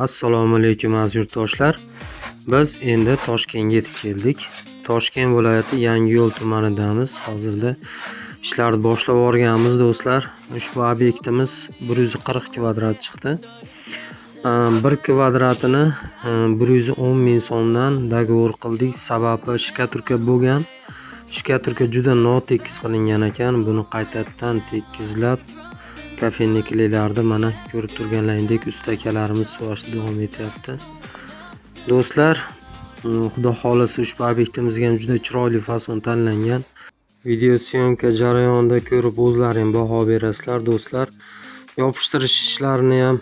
Assalomu alaykum aziz yurtdoshlar. Biz endi Toshkentga yetib keldik. Toshkent viloyati Yangiyo'l tumanidamiz. Hozirda ishlarni boshlab yuborganmiz do'stlar. Ushbu obyektimiz 140 kvadrat chiqdi. 1 kvadratini 110 ming so'mdan dogovor qildik. Sababi shkaturka bo'lgan. Shkaturka juda notekis qilingan ekan. Buni qaytadan tekizlab kafeniklilarda mana ko'rib turganlaringdek ustakalarimiz suvashda davom etyapti. Do'stlar, xudo xolasa ushbu obyektimizga ham juda chiroyli fason tanlangan. Video syomka jarayonida ko'rib o'zlaring baho berasizlar do'stlar. Yopishtirish ishlarini ham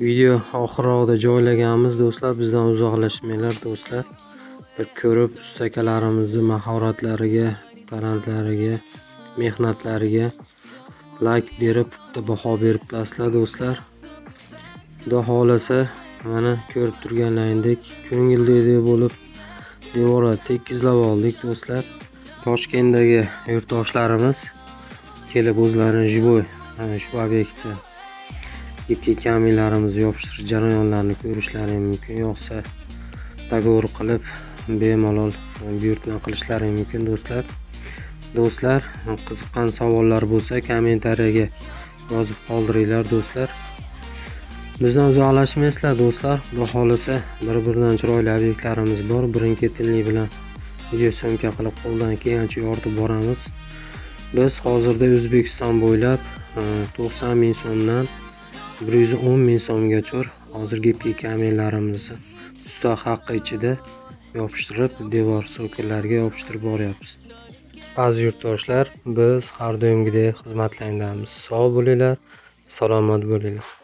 video oxirroqda joylaganmiz do'stlar. Bizdan uzoqlashmanglar do'stlar. Bir ko'rib ustakalarimizni mahoratlariga, talantlariga, mehnatlariga like berib, baho berib aslar do'stlar. Xudo xolasa mana ko'rib turganlaringdek ko'ngildek bo'lib devorni tekizlab oldik do'stlar. Toshkentdagi yurtdoshlarimiz kelib o'zlarini jiboy shu obyektda ipki kameralarimizni yopishtirish jarayonlarini ko'rishlari mumkin. Yo'qsa dogovor qilib bemalol buyurtma qilishlari mumkin do'stlar. Do'stlar, qiziqqan savollar bo'lsa kommentariyaga yozib qoldiringlar do'stlar. Bizdan uzoqlashmaysizlar do'stlar. Xudo xolasa bir-biridan chiroyli obyektlarimiz bor. Birin-ketinlik bilan video syomka qilib qo'ldan kelgancha yoritib boramiz. Biz hozirda O'zbekiston bo'ylab 90 ming so'mdan 110 ming so'mgacha hozirgi kameralarimizni usta haqqi ichida yopishtirib, devor so'kinlariga yopishtirib boryapmiz. Aziz yurtdoshlar, biz har doimgidek xizmatlaringdamiz. Sog' bo'linglar, salomat bo'linglar.